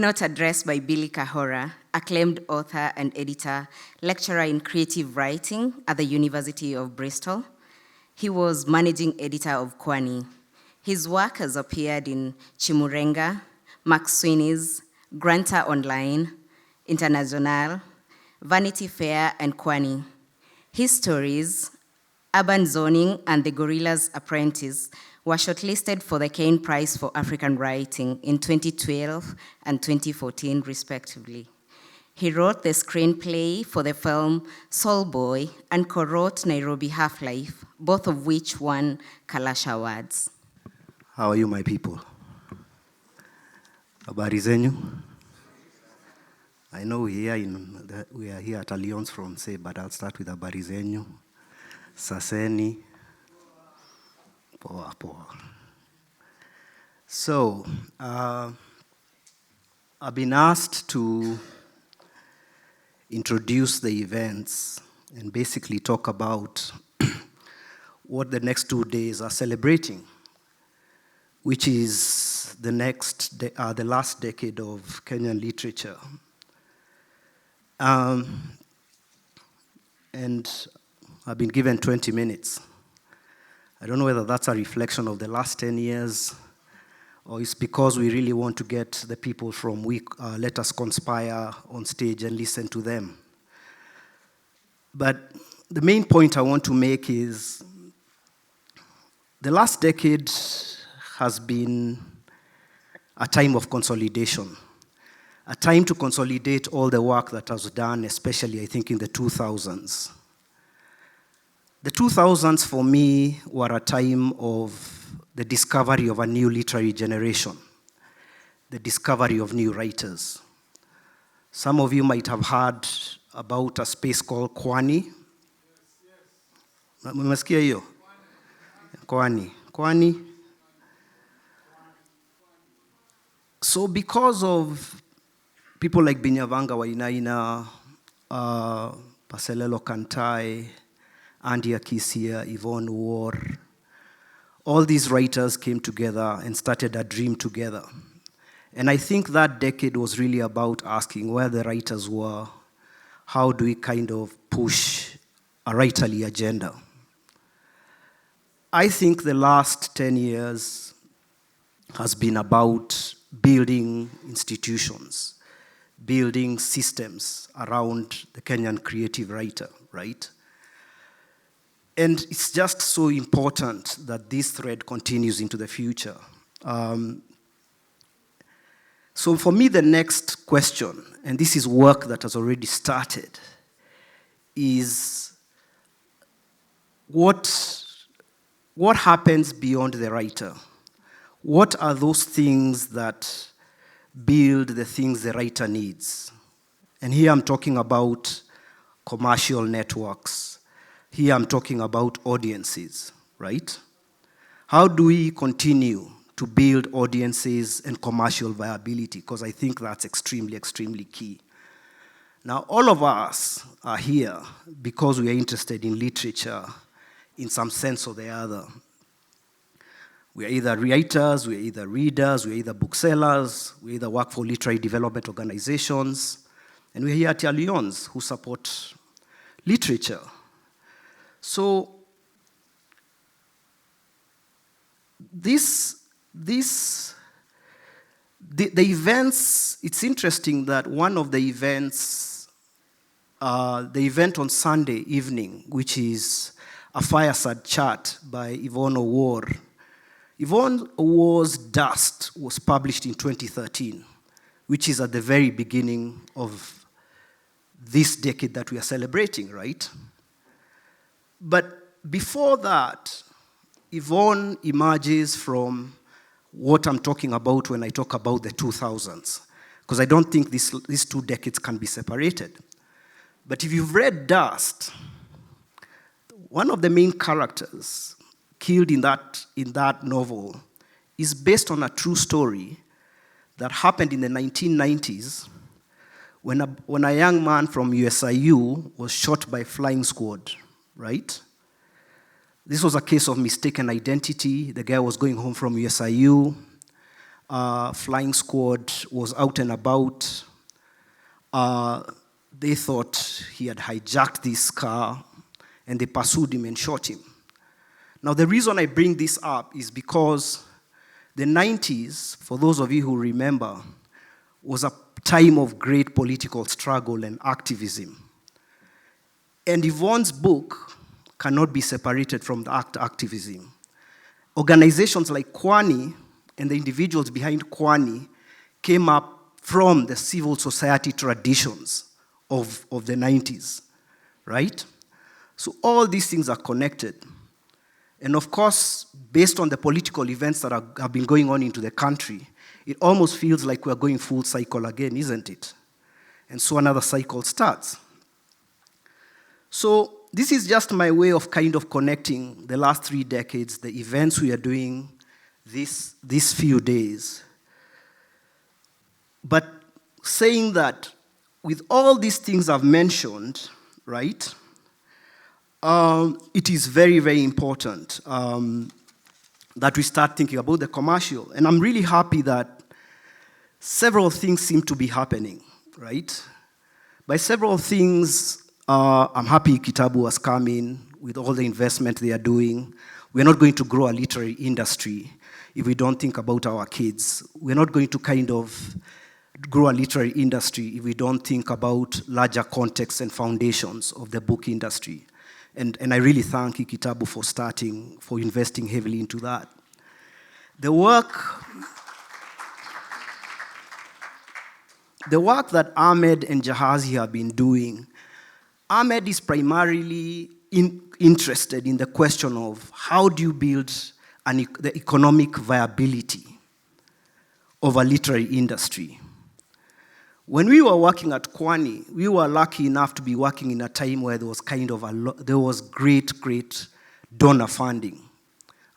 Keynote address by Billy Kahora, acclaimed author and editor, lecturer in creative writing at the University of Bristol. He was managing editor of Kwani. His work has appeared in Chimurenga, McSweeney's, Granta Online, Internazionale, Vanity Fair and Kwani. His stories, Urban Zoning and The Gorilla's Apprentice, were shortlisted for the Caine Prize for African Writing in 2012 and 2014, respectively. He wrote the screenplay for the film Soul Boy and co-wrote Nairobi Half Life, both of which won Kalasha Awards. How are you, my people? Habari zenyu? I know we are here at Alliance Francais, but I'll start with habari zenyu. Saseni. Poa, poa. So, I've been asked to introduce the events and basically talk about what the next 2 days are celebrating, which is the last decade of Kenyan literature. And I've been given 20 minutes. I don't know whether that's a reflection of the last 10 years or it's because we really want to get the people from Let Us Conspire on stage and listen to them. But the main point I want to make is the last decade has been a time of consolidation, a time to consolidate all the work that was done, especially I think in the 2000s. The 2000s for me were a time of the discovery of a new literary generation, the discovery of new writers. Some of you might have heard about a space called Kwani. Mmesikia hiyo? Kwani. So because of people like Binyavanga Wainaina, Paselelo Kantai, Andy Akisia, Yvonne War, all these writers came together and started a dream together. And I think that decade was really about asking where the writers were, how do we kind of push a writerly agenda. I think the last 10 years has been about building institutions, building systems around the Kenyan creative writer, right? And it's just so important that this thread continues into the future. So for me, the next question, and this is work that has already started, is what happens beyond the writer? What are those things that build the things the writer needs? And here I'm talking about commercial networks. Here I'm talking about audiences, right? How do we continue to build audiences and commercial viability? Because I think that's extremely, extremely key. Now, all of us are here because we are interested in literature in some sense or the other. We are either writers, we are either readers, we are either booksellers, we either work for literary development organizations, and we're here at Alliance who support literature. So the events, it's interesting that one of the events, the event on Sunday evening, which is a fireside chat by Yvonne War. Yvonne War's Dust was published in 2013, which is at the very beginning of this decade that we are celebrating, right? But before that, Yvonne emerges from what I'm talking about when I talk about the 2000s, because I don't think these two decades can be separated. But if you've read Dust, one of the main characters killed in that novel is based on a true story that happened in the 1990s when a young man from USIU was shot by flying squad, right? This was a case of mistaken identity. The guy was going home from USIU. flying squad was out and about. They thought he had hijacked this car, and they pursued him and shot him. Now, the reason I bring this up is because the 90s, for those of you who remember, was a time of great political struggle and activism. And Yvonne's book cannot be separated from the activism. Organizations like Kwani and the individuals behind Kwani came up from the civil society traditions of the 90s, right? So all these things are connected. And of course, based on the political events that have been going on into the country, it almost feels like we're going full cycle again, isn't it? And so another cycle starts. So this is just my way of kind of connecting the last 3 decades, the events we are doing these few days. But saying that with all these things I've mentioned, right, it is very, very important that we start thinking about the commercial. And I'm really happy that several things seem to be happening, right? By several things, I'm happy Kitabu has come in with all the investment they are doing. We're not going to grow a literary industry if we don't think about our kids. We're not going to kind of grow a literary industry if we don't think about larger contexts and foundations of the book industry. And I really thank Kitabu for investing heavily into that. The work that Ahmed and Jahazi have been doing, Ahmed is primarily interested in the question of how do you build the economic viability of a literary industry. When we were working at Kwani, we were lucky enough to be working in a time where there was there was great donor funding.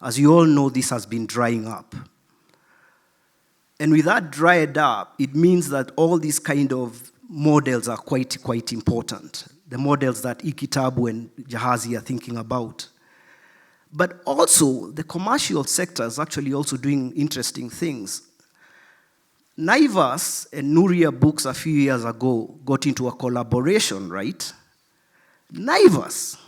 As you all know, this has been drying up. And with that dried up, it means that all these kind of models are quite important. The models that Ikitabu and Jahazi are thinking about. But also, the commercial sector is actually also doing interesting things. Naivas and Nuria Books a few years ago got into a collaboration, right? Naivas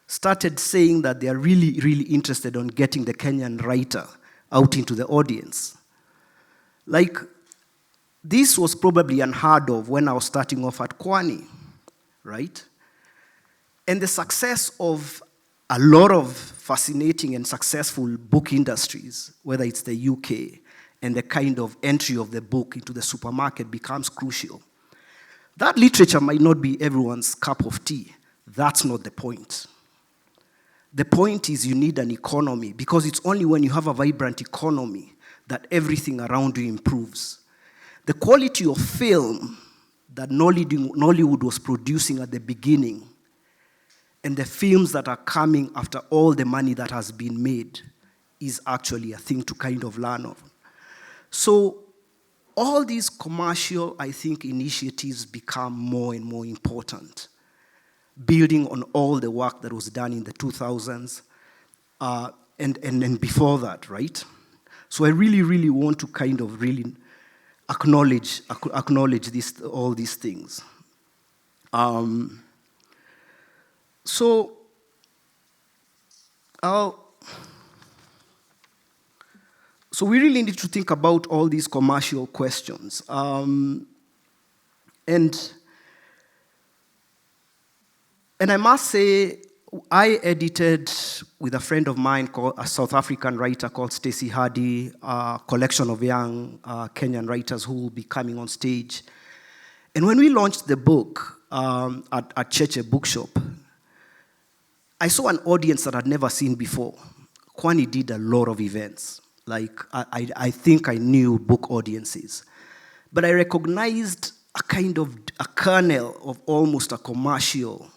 started saying that they are really interested in getting the Kenyan writer out into the audience. Like, this was probably unheard of when I was starting off at Kwani, right? And the success of a lot of fascinating and successful book industries, whether it's the UK, and the kind of entry of the book into the supermarket becomes crucial. That literature might not be everyone's cup of tea. That's not the point. The point is you need an economy, because it's only when you have a vibrant economy that everything around you improves. The quality of film that Nollywood was producing at the beginning and the films that are coming after all the money that has been made is actually a thing to kind of learn of. So all these commercial, I think, initiatives become more and more important, building on all the work that was done in the 2000s and before that, right? So I really want to kind of really acknowledge all these things. So we really need to think about all these commercial questions. And I must say, I edited with a friend of mine, a South African writer called Stacey Hardy, a collection of young Kenyan writers who will be coming on stage. And when we launched the book at Cheche Bookshop, I saw an audience that I'd never seen before. Kwani did a lot of events. Like, I think I knew book audiences. But I recognized a kernel of almost a commercial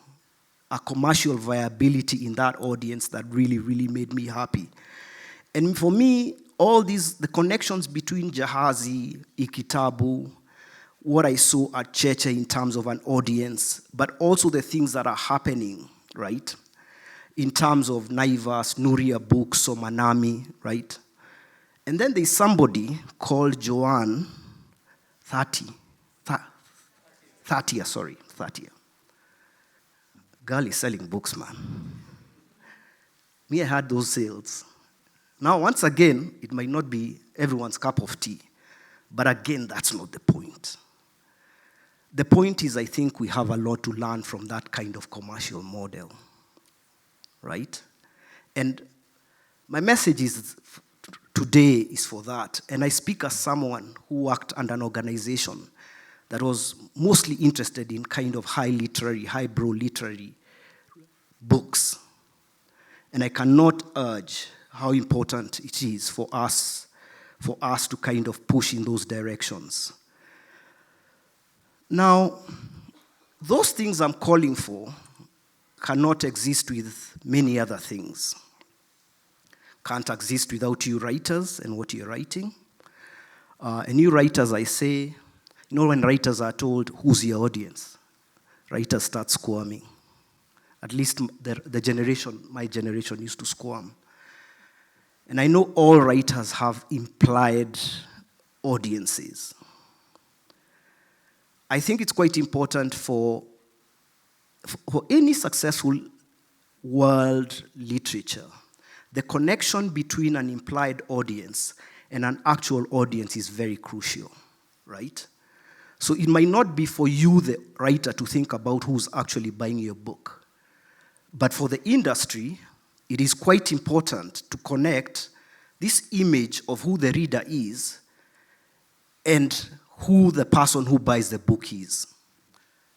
viability in that audience that really made me happy. And for me, all the connections between Jahazi, Ikitabu, what I saw at Cheche in terms of an audience, but also the things that are happening, right? In terms of Naivas, Nuria Books, Somanami, right? And then there's somebody called Joanne 30. Girl is selling books, man. Me, I had those sales. Now, once again, it might not be everyone's cup of tea. But again, that's not the point. The point is, I think we have a lot to learn from that kind of commercial model, right? And my message is today is for that. And I speak as someone who worked under an organization that was mostly interested in kind of highbrow literary books. And I cannot urge how important it is for us to kind of push in those directions. Now, those things I'm calling for cannot exist with many other things. Can't exist without you writers and what you're writing. And you writers, I say, you know when writers are told, who's your audience? Writers start squirming. At least my generation used to squirm. And I know all writers have implied audiences. I think it's quite important for any successful world literature, the connection between an implied audience and an actual audience is very crucial, right? So it might not be for you, the writer, to think about who's actually buying your book. But for the industry, it is quite important to connect this image of who the reader is and who the person who buys the book is.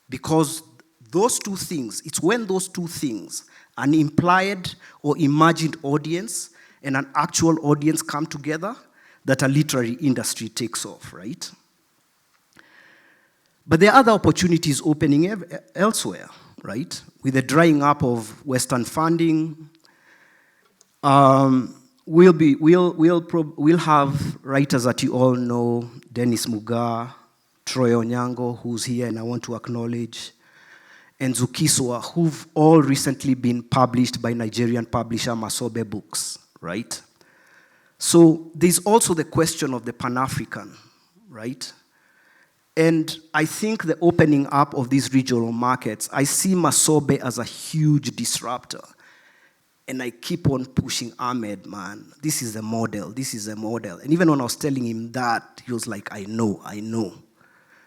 Because those two things, it's when those two things, an implied or imagined audience and an actual audience come together, that a literary industry takes off, right? But there are other opportunities opening elsewhere, right? With the drying up of Western funding, we'll have writers that you all know, Dennis Mugaa, Troy Onyango, who's here and I want to acknowledge, and Zukiswa, who've all recently been published by Nigerian publisher Masobe Books, right? So there's also the question of the Pan-African, right? And I think the opening up of these regional markets, I see Masobe as a huge disruptor. And I keep on pushing Ahmed, man. This is the model, this is the model. And even when I was telling him that, he was like, I know,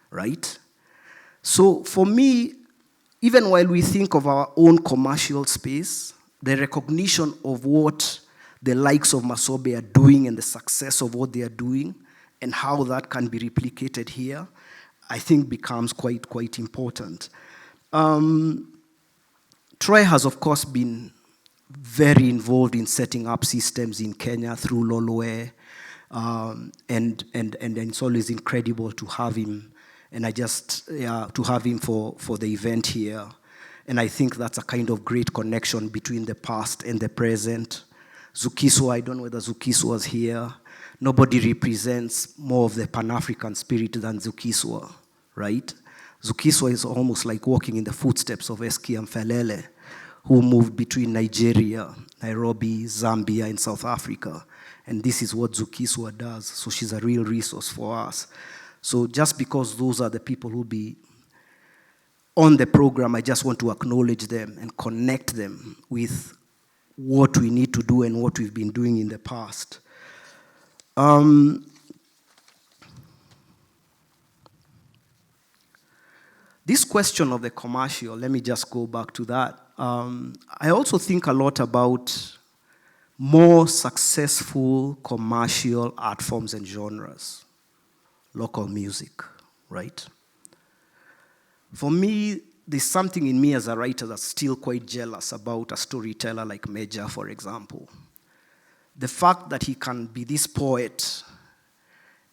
right? So for me, even while we think of our own commercial space, the recognition of what the likes of Masobe are doing and the success of what they are doing and how that can be replicated here, I think becomes quite important. Troy has, of course, been very involved in setting up systems in Kenya through Lolwe, and it's always incredible to have him, and to have him for the event here. And I think that's a kind of great connection between the past and the present. Zukiswa, I don't know whether Zukiswa was here. Nobody represents more of the Pan-African spirit than Zukiswa, right? Zukiswa is almost like walking in the footsteps of Eski Mfelele, who moved between Nigeria, Nairobi, Zambia, and South Africa. And this is what Zukiswa does. So she's a real resource for us. So just because those are the people who'll be on the program, I just want to acknowledge them and connect them with what we need to do and what we've been doing in the past. This question of the commercial, let me just go back to that. I also think a lot about more successful commercial art forms and genres, local music, right? For me, there's something in me as a writer that's still quite jealous about a storyteller like Meja, for example. The fact that he can be this poet,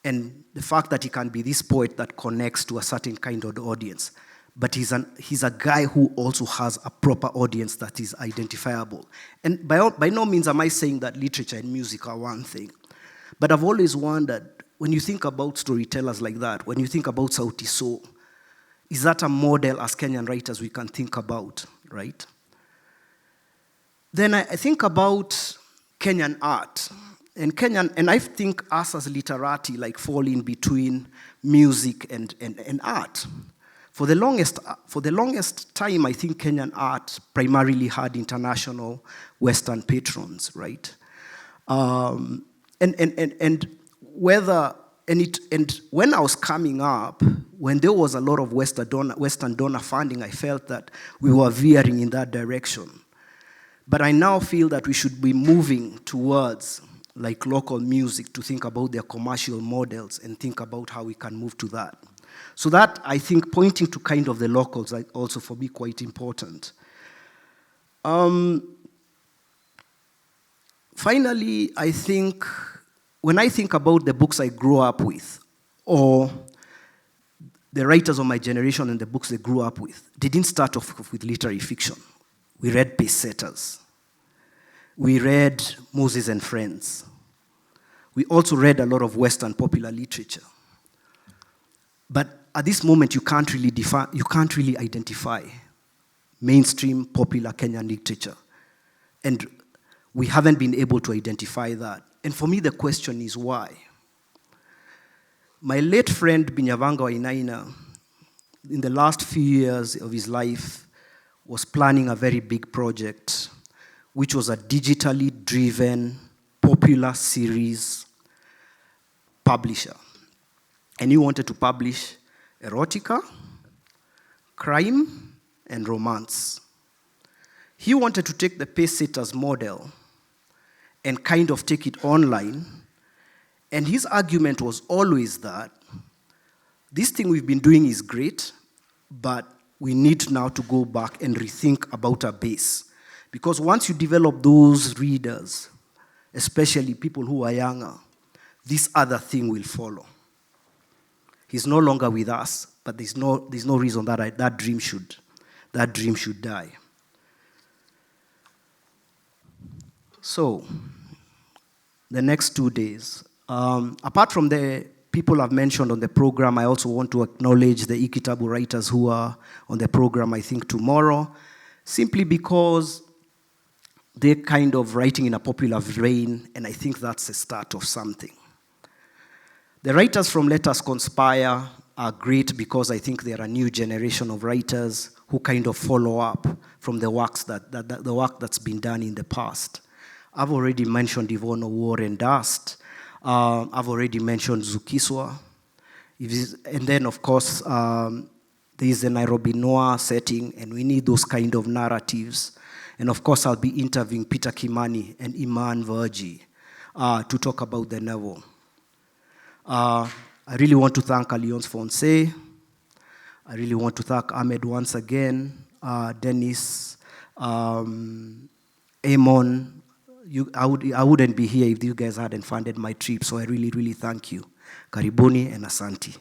and the fact that he can be this poet that connects to a certain kind of audience, but he's a guy who also has a proper audience that is identifiable. And by no means am I saying that literature and music are one thing, but I've always wondered, when you think about storytellers like that, when you think about Sauti Sol, is that a model as Kenyan writers we can think about, right? Then I think about Kenyan art, And Kenyan, and I think us as literati like fall in between music and art. For the longest time, I think Kenyan art primarily had international Western patrons, right? And when I was coming up, when there was a lot of Western donor funding, I felt that we were veering in that direction. But I now feel that we should be moving towards like local music to think about their commercial models and think about how we can move to that. So that, I think, pointing to kind of the locals is also for me quite important. Finally, I think, when I think about the books I grew up with, or the writers of my generation and the books they grew up with, they didn't start off with literary fiction. We read Pace Setters. We read Moses and Friends. We also read a lot of Western popular literature. But at this moment, you can't really identify mainstream popular Kenyan literature. And we haven't been able to identify that. And for me, the question is why? My late friend Binyavanga Wainaina, in the last few years of his life, was planning a very big project, which was a digitally driven, popular series publisher. And he wanted to publish erotica, crime, and romance. He wanted to take the Pace Setters model and kind of take it online. And his argument was always that this thing we've been doing is great, but we need now to go back and rethink about our base. Because once you develop those readers, especially people who are younger, this other thing will follow. He's no longer with us, but there's no reason that that dream should die. So, the next 2 days, apart from the people I've mentioned on the program, I also want to acknowledge the Ikitabu writers who are on the program, I think, tomorrow, simply because they're kind of writing in a popular vein, and I think that's the start of something. The writers from Let Us Conspire are great because I think they're a new generation of writers who kind of follow up from the work that's been done in the past. I've already mentioned Yvonne War and Dust. I've already mentioned Zukiswa. And then, of course, there is the Nairobi Noir setting, and we need those kind of narratives. And of course, I'll be interviewing Peter Kimani and Iman Verji to talk about the novel. I really want to thank Alliance Fonse. I really want to thank Ahmed once again, Dennis, Amon. I wouldn't be here if you guys hadn't funded my trip, so I really, really thank you. Karibuni and Asante.